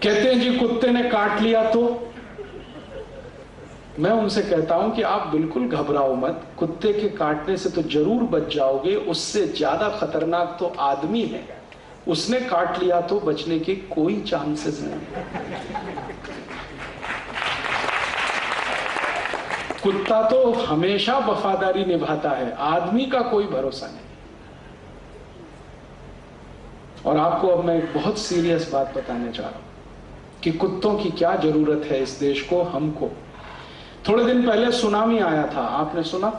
कहते हैं जी कुत्ते ने काट लिया तो मैं उनसे कहता हूं कि आप बिल्कुल घबराओ मत, कुत्ते के काटने से तो जरूर बच जाओगे, उससे ज्यादा खतरनाक तो आदमी है, उसने काट लिया तो बचने के कोई चांसेस नहीं। कुत्ता तो हमेशा वफादारी निभाता है, आदमी का कोई भरोसा नहीं। और आपको अब मैं एक बहुत सीरियस बात बताने जा रहा हूं कि कुत्तों की क्या जरूरत है इस देश को, हमको। थोड़े दिन पहले सुनामी आया था, आपने सुना?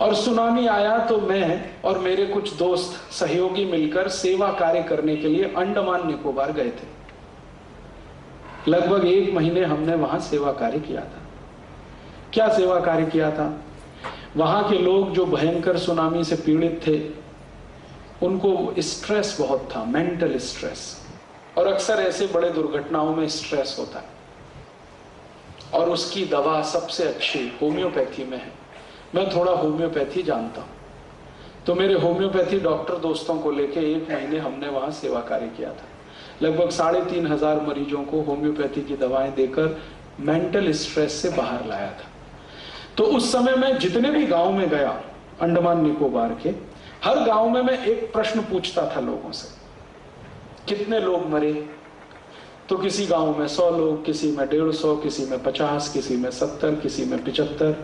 और सुनामी आया तो मैं और मेरे कुछ दोस्त सहयोगी मिलकर सेवा कार्य करने के लिए अंडमान निकोबार गए थे। लगभग 1 महीने हमने वहां सेवा कार्य किया था। क्या सेवा कार्य किया था? वहां के लोग जो भयंकर सुनामी से पीड़ित थे, उनको स्ट्रेस बहुत था, मेंटल स्ट्रेस, और अक्सर ऐसे बड़े दुर्घटनाओं में स्ट्रेस होता है, और उसकी दवा सबसे अच्छी होम्योपैथी में है। मैं थोड़ा होम्योपैथी जानता हूं, तो मेरे होम्योपैथी डॉक्टर दोस्तों को लेके 1 महीने हमने वहां सेवा कार्य किया था। लगभग 3,500 मरीजों को होम्योपैथी की दवाएं देकर मेंटल स्ट्रेस से बाहर लाया था। तो उस समय मैं जितने भी गांव में गया अंडमान निकोबार के, हर गांव में मैं एक प्रश्न पूछता था लोगों से, कितने लोग मरे? तो किसी गांव में 100 लोग, किसी में 150, किसी में 50, किसी में 70, किसी में 75।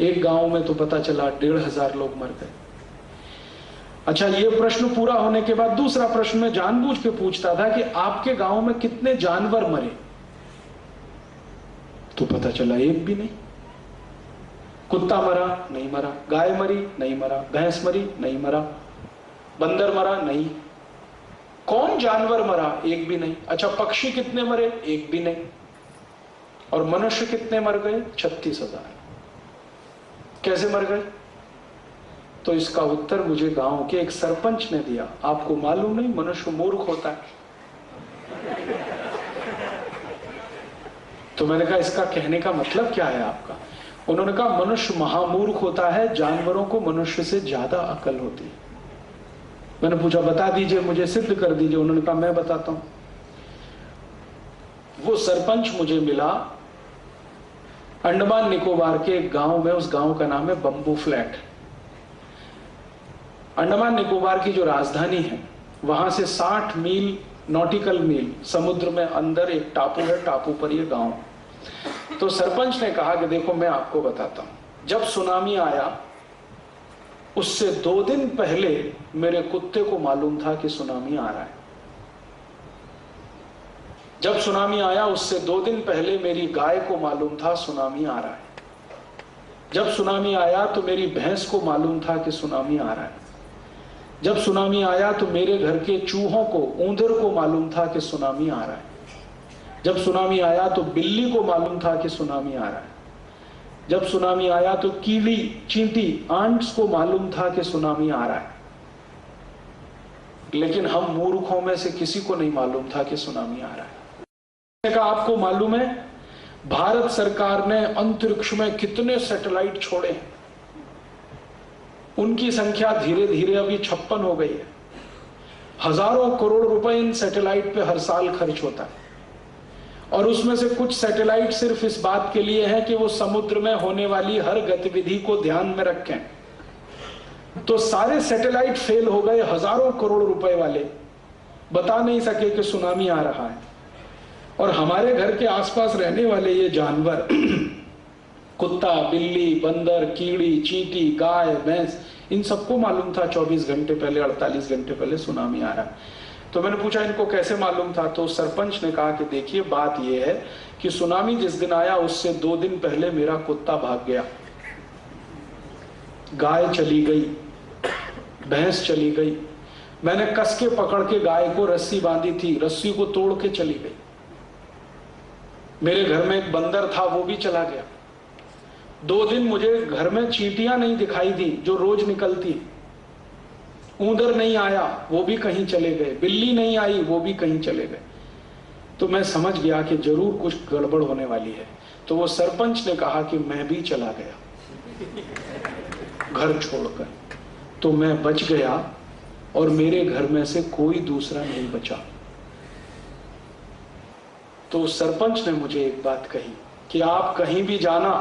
एक गांव में तो पता चला 1,500 लोग मर गए। अच्छा, ये प्रश्न पूरा होने के बाद दूसरा प्रश्न मैं जानबूझ के पूछता था कि आपके गांव में कितने जानवर मरे? तो पता चला एक भी नहीं। कुत्ता मरा? नहीं मरा। गाय मरी? नहीं मरा। भैंस मरी? नहीं मरा। बंदर मरा? नहीं। कौन जानवर मरा? एक भी नहीं। अच्छा, पक्षी कितने मरे? एक भी नहीं। और मनुष्य कितने मर गए? 36,000। कैसे मर गए? तो इसका उत्तर मुझे गांव के एक सरपंच ने दिया। आपको मालूम नहीं, मनुष्य मूर्ख होता है। तो मैंने कहा इसका कहने का मतलब क्या है आपका? उन्होंने कहा मनुष्य महामूर्ख होता है, जानवरों को मनुष्य से ज्यादा अकल होती है। मैंने पूछा बता दीजिए, मुझे सिद्ध कर दीजिए। उन्होंने कहा मैं बताता हूं। वो सरपंच मुझे मिला अंडमान निकोबार के एक गांव में, उस गांव का नाम है बंबू फ्लैट। अंडमान निकोबार की जो राजधानी है, वहां से 60 मील नॉटिकल मील समुद्र में अंदर एक टापू है, टापू पर ये गांव। तो सरपंच ने कहा कि देखो मैं आपको बताता हूं, जब सुनामी आया उससे 2 दिन पहले मेरे कुत्ते को मालूम था कि सुनामी आ रहा है। जब सुनामी आया उससे 2 दिन पहले मेरी गाय को मालूम था सुनामी आ रहा है। जब सुनामी आया तो मेरी भैंस को मालूम था कि सुनामी आ रहा है। जब सुनामी आया तो मेरे घर के चूहों को, ऊंदर को मालूम था कि सुनामी आ रहा है। जब सुनामी आया तो बिल्ली को मालूम था कि सुनामी आ रहा है। जब सुनामी आया तो कीड़ी, चींटी, आंट्स को मालूम था कि सुनामी आ रहा है। लेकिन हम मूर्खों में से किसी को नहीं मालूम था कि सुनामी आ रहा है। का आपको मालूम है भारत सरकार ने अंतरिक्ष में कितने सैटेलाइट छोड़े हैं? उनकी संख्या धीरे धीरे अभी 56 हो गई है। हजारों करोड़ रुपए इन सैटेलाइट पे हर साल खर्च होता है, और उसमें से कुछ सैटेलाइट सिर्फ इस बात के लिए है कि वो समुद्र में होने वाली हर गतिविधि को ध्यान में रखें। तो सारे सैटेलाइट फेल हो गए, हजारों करोड़ रुपए वाले बता नहीं सके कि सुनामी आ रहा है। और हमारे घर के आसपास रहने वाले ये जानवर कुत्ता, बिल्ली, बंदर, कीड़ी, चींटी, गाय, भैंस, इन सबको मालूम था 24 घंटे पहले, 48 घंटे पहले सुनामी आ रहा है। तो मैंने पूछा इनको कैसे मालूम था? तो सरपंच ने कहा कि देखिए बात यह है कि सुनामी जिस दिन आया उससे 2 दिन पहले मेरा कुत्ता भाग गया, गाय चली गई, भैंस चली गई। मैंने कस के पकड़ के गाय को रस्सी बांधी थी, रस्सी को तोड़ के चली गई। मेरे घर में एक बंदर था, वो भी चला गया। 2 दिन मुझे घर में चींटियां नहीं दिखाई दी जो रोज निकलती। ऊंदर नहीं आया, वो भी कहीं चले गए। बिल्ली नहीं आई, वो भी कहीं चले गए। तो मैं समझ गया कि जरूर कुछ गड़बड़ होने वाली है। तो वो सरपंच ने कहा कि मैं भी चला गया घर छोड़कर। तो मैं बच गया और मेरे घर में से कोई दूसरा नहीं बचा। तो उस सरपंच ने मुझे एक बात कही कि आप कहीं भी जाना,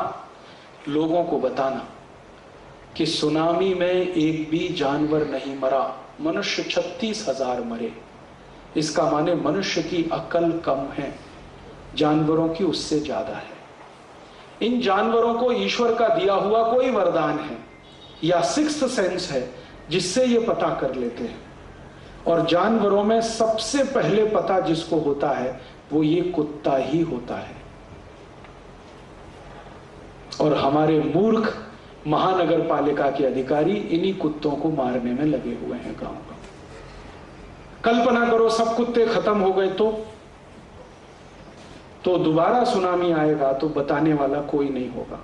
लोगों को बताना कि सुनामी में एक भी जानवर नहीं मरा, मनुष्य 36,000 मरे। इसका माने मनुष्य की अकल कम है, जानवरों की उससे ज्यादा है। इन जानवरों को ईश्वर का दिया हुआ कोई वरदान है या सिक्स्थ सेंस है जिससे ये पता कर लेते हैं। और जानवरों में सबसे पहले पता जिसको होता है वो ये कुत्ता ही होता है। और हमारे मूर्ख महानगर पालिका के अधिकारी इन्हीं कुत्तों को मारने में लगे हुए हैं गांव गांव। कल्पना करो सब कुत्ते खत्म हो गए तो दोबारा सुनामी आएगा तो बताने वाला कोई नहीं होगा।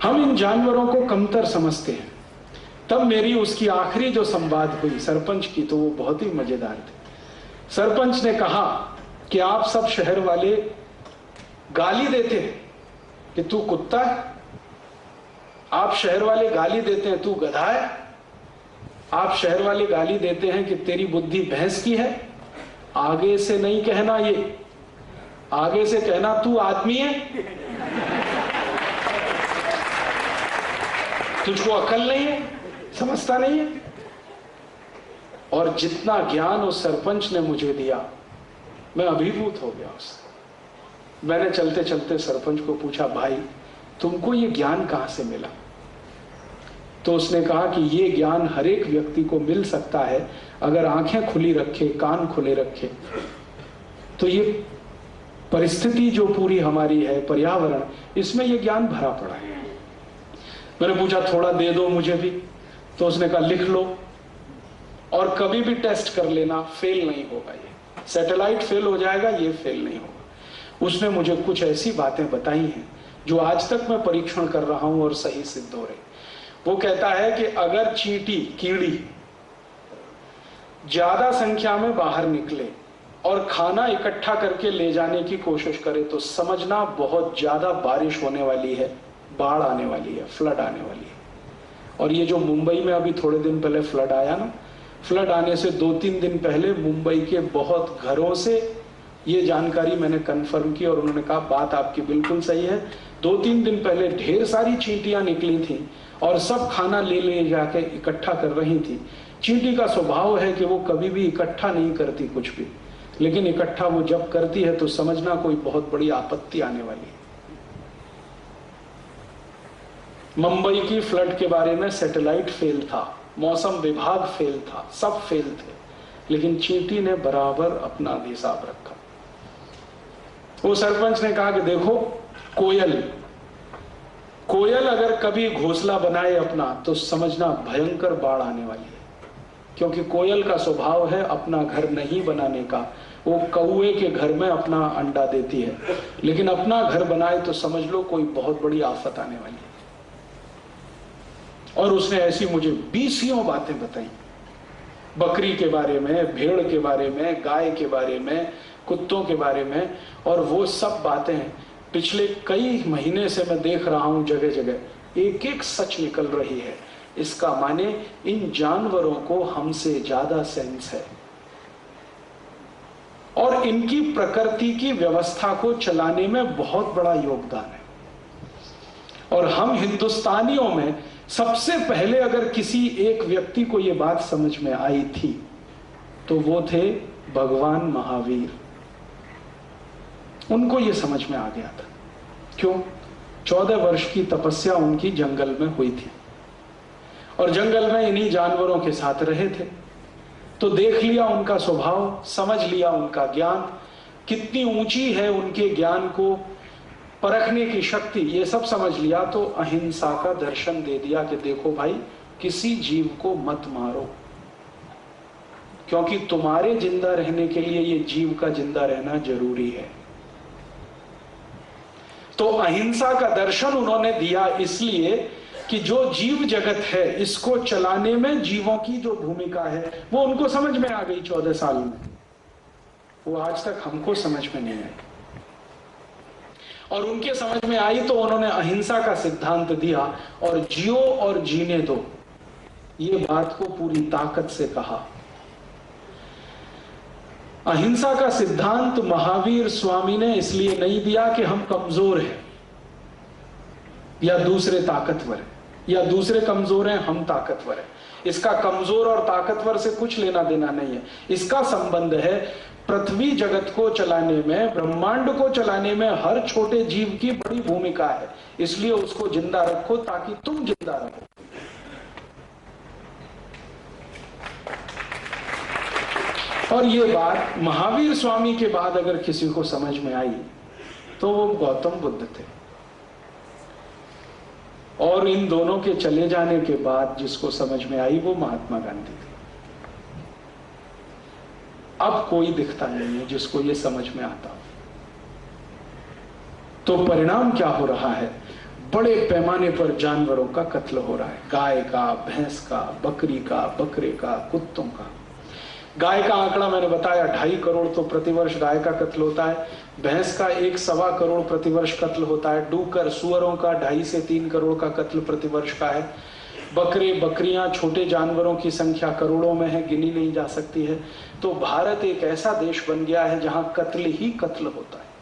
हम इन जानवरों को कमतर समझते हैं। तब मेरी उसकी आखिरी जो संवाद हुई सरपंच की, तो वो बहुत ही मजेदार थे। सरपंच ने कहा कि आप सब शहर वाले गाली देते हैं कि तू कुत्ता है, आप शहर वाले गाली देते हैं तू गधा है, आप शहर वाले गाली देते हैं कि तेरी बुद्धि भैंस की है। आगे से नहीं कहना, ये आगे से कहना तू आदमी है, तुझको अकल नहीं है, समझता नहीं है। और जितना ज्ञान उस सरपंच ने मुझे दिया, मैं अभिभूत हो गया उससे। मैंने चलते चलते सरपंच को पूछा, भाई तुमको ये ज्ञान कहां से मिला? तो उसने कहा कि ये ज्ञान हर एक व्यक्ति को मिल सकता है अगर आंखें खुली रखे, कान खुले रखे। तो ये परिस्थिति जो पूरी हमारी है, पर्यावरण, इसमें ये ज्ञान भरा पड़ा है। मैंने पूछा थोड़ा दे दो मुझे भी, तो उसने कहा लिख लो और कभी भी टेस्ट कर लेना, फेल नहीं होगा। ये सैटेलाइट फेल हो जाएगा, ये फेल नहीं होगा। उसने मुझे कुछ ऐसी बातें बताई हैं जो आज तक मैं परीक्षण कर रहा हूं और सही सिद्ध हो रही। वो कहता है कि अगर चींटी, कीड़ी ज्यादा संख्या में बाहर निकले और खाना इकट्ठा करके ले जाने की कोशिश करे तो समझना बहुत ज्यादा बारिश होने वाली है, बाढ़ आने वाली है, फ्लड आने वाली है। और ये जो मुंबई में अभी थोड़े दिन पहले फ्लड आया ना, फ्लड आने से 2-3 दिन पहले मुंबई के बहुत घरों से ये जानकारी मैंने कंफर्म की और उन्होंने कहा बात आपकी बिल्कुल सही है। 2-3 दिन पहले ढेर सारी चींटियां निकली थी और सब खाना ले ले जाके इकट्ठा कर रही थी। चींटी का स्वभाव है कि वो कभी भी इकट्ठा नहीं करती कुछ भी, लेकिन इकट्ठा वो जब करती है तो समझना कोई बहुत बड़ी आपत्ति आने वाली है। मुंबई की फ्लड के बारे में सैटेलाइट फेल था, मौसम विभाग फेल था, सब फेल थे, लेकिन चींटी ने बराबर अपना हिसाब रखा। वो सरपंच ने कहा कि देखो कोयल अगर कभी घोंसला बनाए अपना तो समझना भयंकर बाढ़ आने वाली है, क्योंकि कोयल का स्वभाव है अपना घर नहीं बनाने का। वो कौवे के घर में अपना अंडा देती है, लेकिन अपना घर बनाए तो समझ लो कोई बहुत बड़ी आफत आने वाली है। और उसने ऐसी मुझे 20 बातें बताई, बकरी के बारे में, भेड़ के बारे में, गाय के बारे में, कुत्तों के बारे में। और वो सब बातें पिछले कई महीने से मैं देख रहा हूं, जगह जगह एक एक सच निकल रही है। इसका माने इन जानवरों को हमसे ज्यादा सेंस है और इनकी प्रकृति की व्यवस्था को चलाने में बहुत बड़ा योगदान है। और हम हिंदुस्तानियों में सबसे पहले अगर किसी एक व्यक्ति को यह बात समझ में आई थी तो वो थे भगवान महावीर। उनको यह समझ में आ गया था। क्यों? 14 वर्ष की तपस्या उनकी जंगल में हुई थी और जंगल में इन्हीं जानवरों के साथ रहे थे, तो देख लिया उनका स्वभाव, समझ लिया उनका ज्ञान कितनी ऊंची है, उनके ज्ञान को परखने की शक्ति, ये सब समझ लिया। तो अहिंसा का दर्शन दे दिया कि देखो भाई, किसी जीव को मत मारो, क्योंकि तुम्हारे जिंदा रहने के लिए ये जीव का जिंदा रहना जरूरी है। तो अहिंसा का दर्शन उन्होंने दिया इसलिए कि जो जीव जगत है इसको चलाने में जीवों की जो भूमिका है वो उनको समझ में आ गई 14 साल में। वो आज तक हमको समझ में नहीं आई, और उनके समझ में आई तो उन्होंने अहिंसा का सिद्धांत दिया और जियो और जीने दो, ये बात को पूरी ताकत से कहा। अहिंसा का सिद्धांत महावीर स्वामी ने इसलिए नहीं दिया कि हम कमजोर हैं या दूसरे ताकतवर हैं, या दूसरे कमजोर हैं हम ताकतवर हैं। इसका कमजोर और ताकतवर से कुछ लेना देना नहीं है। इसका संबंध है पृथ्वी जगत को चलाने में, ब्रह्मांड को चलाने में हर छोटे जीव की बड़ी भूमिका है, इसलिए उसको जिंदा रखो ताकि तुम जिंदा रहो। और ये बात महावीर स्वामी के बाद अगर किसी को समझ में आई तो वो गौतम बुद्ध थे, और इन दोनों के चले जाने के बाद जिसको समझ में आई वो महात्मा गांधी थे। अब कोई दिखता नहीं है जिसको ये समझ में आता। तो परिणाम क्या हो रहा है? बड़े पैमाने पर जानवरों का कत्ल हो रहा है, गाय का, भैंस का, बकरी का, बकरे का, कुत्तों का। गाय का आंकड़ा मैंने बताया 2.5 करोड़ तो प्रतिवर्ष गाय का कत्ल होता है। भैंस का 1.25 करोड़ प्रतिवर्ष कत्ल होता है। डूकर, सुअरों का 2.5 से 3 करोड़ का कत्ल प्रतिवर्ष का है। बकरे, बकरियां, छोटे जानवरों की संख्या करोड़ों में है, गिनी नहीं जा सकती है। तो भारत एक ऐसा देश बन गया है जहां कत्ल ही कत्ल होता है।